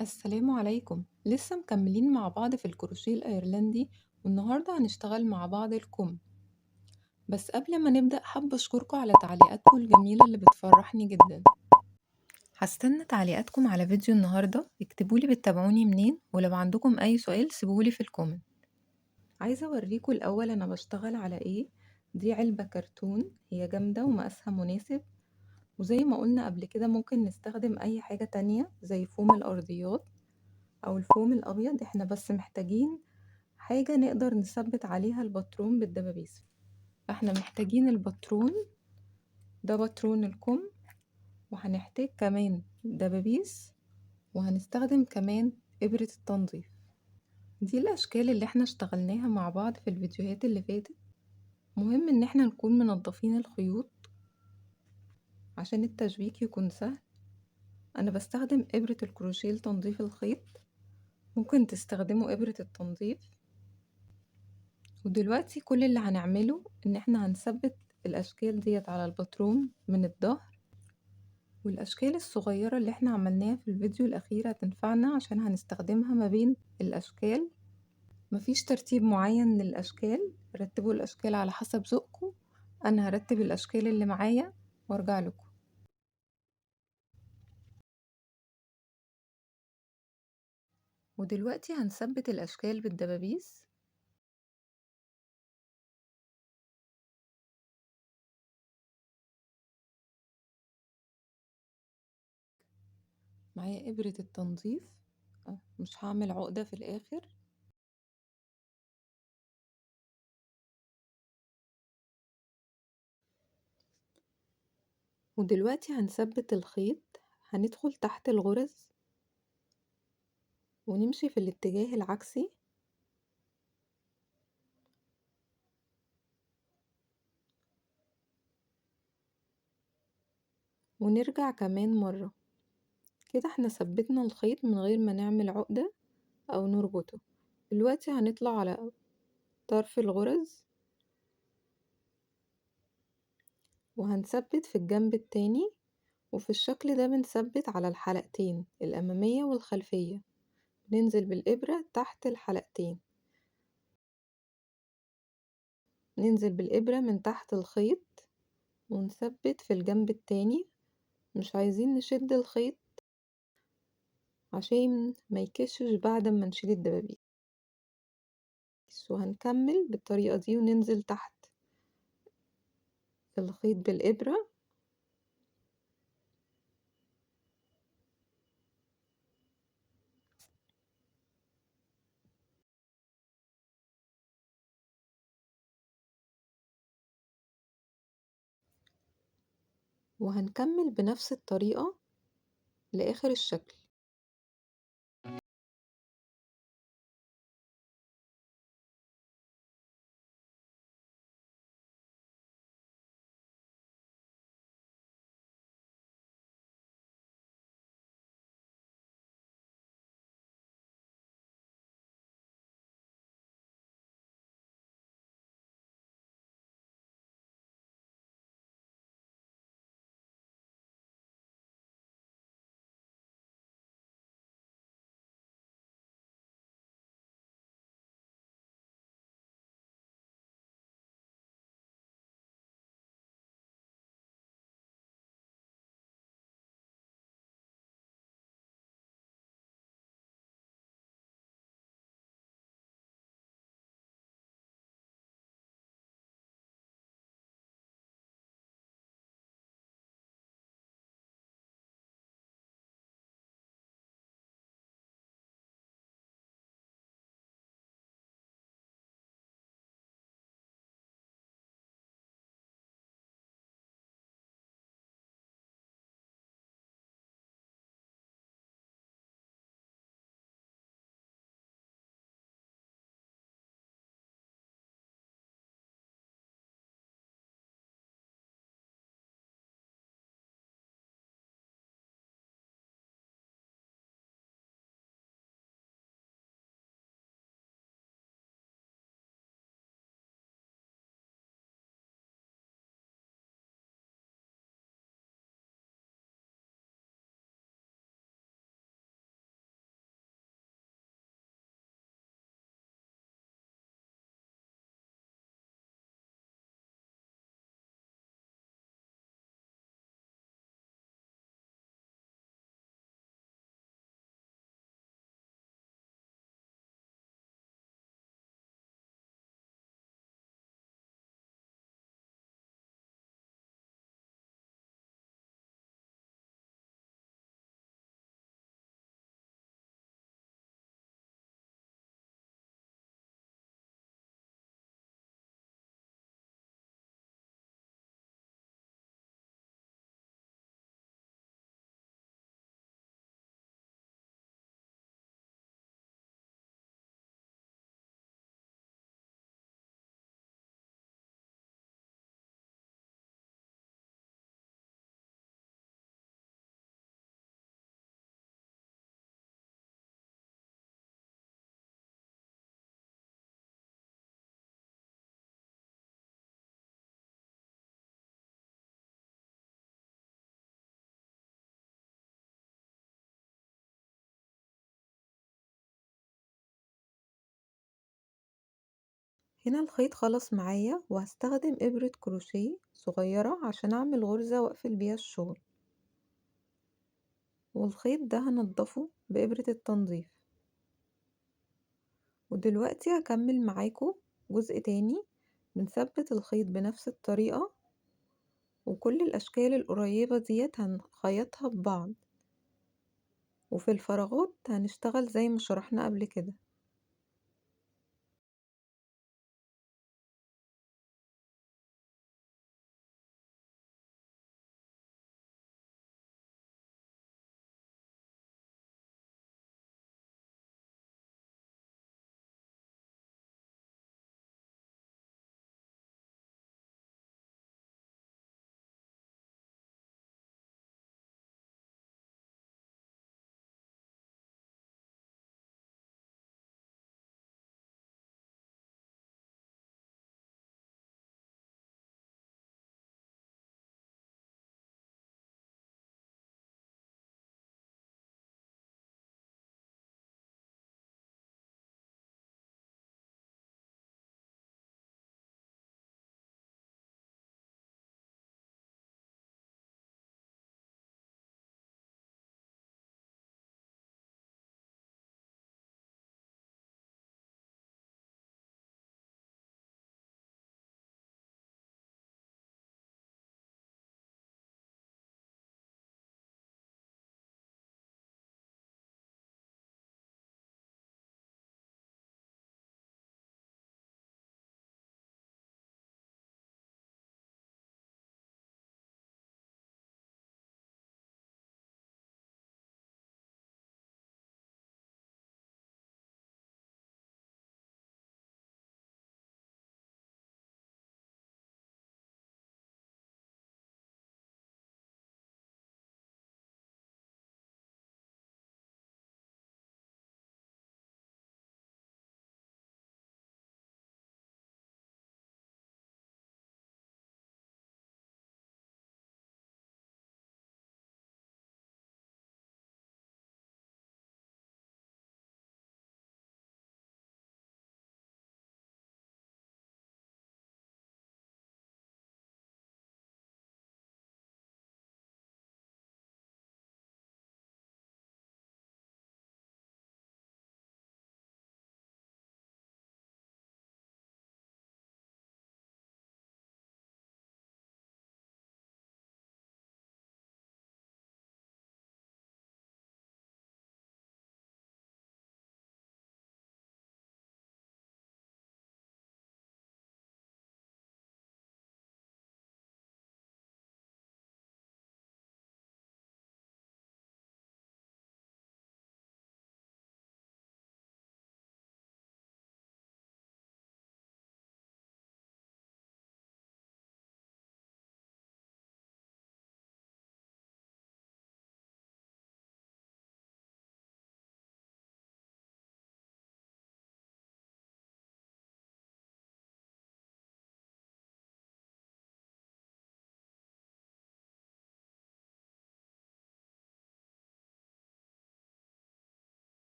السلام عليكم. لسه مكملين مع بعض في الكروشيه الأيرلندي، والنهاردة هنشتغل مع بعض الكم. بس قبل ما نبدأ حابة أشكركم على تعليقاتكم الجميلة اللي بتفرحني جدا. هستنى تعليقاتكم على فيديو النهاردة، اكتبولي بتتابعوني منين، ولو عندكم أي سؤال سيبولي في الكومنت. عايزة أوريكم الأول أنا بشتغل على إيه. دي علبة كرتون، هي جامدة ومقاسها مناسب، وزي ما قلنا قبل كده ممكن نستخدم أي حاجة تانية زي فوم الأرضيات أو الفوم الأبيض. احنا بس محتاجين حاجة نقدر نثبت عليها الباترون بالدبابيس. احنا محتاجين الباترون ده، باترون الكم، وهنحتاج كمان دبابيس، وهنستخدم كمان إبرة التنظيف. دي الأشكال اللي احنا اشتغلناها مع بعض في الفيديوهات اللي فاتت. مهم ان احنا نكون منظفين الخيوط عشان التشبيك يكون سهل. انا بستخدم إبرة الكروشيه لتنظيف الخيط، ممكن تستخدموا إبرة التنظيف. ودلوقتي كل اللي هنعمله ان احنا هنثبت الاشكال ديت على الباترون من الظهر، والاشكال الصغيرة اللي احنا عملناها في الفيديو الاخير هتنفعنا عشان هنستخدمها ما بين الاشكال. مفيش ترتيب معين للاشكال، رتبوا الاشكال على حسب ذوقكم. انا هرتب الاشكال اللي معايا وارجع لكم. ودلوقتي هنثبت الاشكال بالدبابيس. معايا ابرة التنظيف، مش هعمل عقدة في الاخر. ودلوقتي هنثبت الخيط، هندخل تحت الغرز ونمشي في الاتجاه العكسي، ونرجع كمان مرة. كده احنا ثبتنا الخيط من غير ما نعمل عقدة او نربطه. دلوقتي هنطلع على طرف الغرز وهنثبت في الجنب التاني، وفي الشكل ده بنثبت على الحلقتين الأمامية والخلفية. ننزل بالإبرة تحت الحلقتين، ننزل بالإبرة من تحت الخيط ونثبت في الجنب التاني. مش عايزين نشد الخيط عشان ما يكشش بعد ما نشيل الدبابيس. وهنكمل بالطريقة دي وننزل تحت الخيط بالإبرة، وهنكمل بنفس الطريقة لآخر الشكل. هنا الخيط خلص معايا وهستخدم إبرة كروشيه صغيرة عشان أعمل غرزة وأقفل بيها الشغل، والخيط ده هنضفه بإبرة التنظيف. ودلوقتي هكمل معاكم جزء تاني بنثبت الخيط بنفس الطريقة، وكل الأشكال القريبة ديت هنخيطها ببعض، وفي الفراغات هنشتغل زي ما شرحنا قبل كده.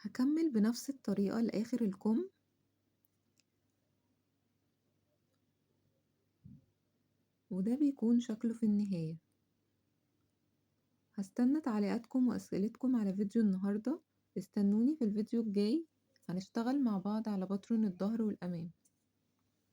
هكمل بنفس الطريقة لآخر الكم، وده بيكون شكله في النهاية. هستنى تعليقاتكم وأسئلتكم على فيديو النهاردة. استنوني في الفيديو الجاي، هنشتغل مع بعض على باترون الظهر والأمام.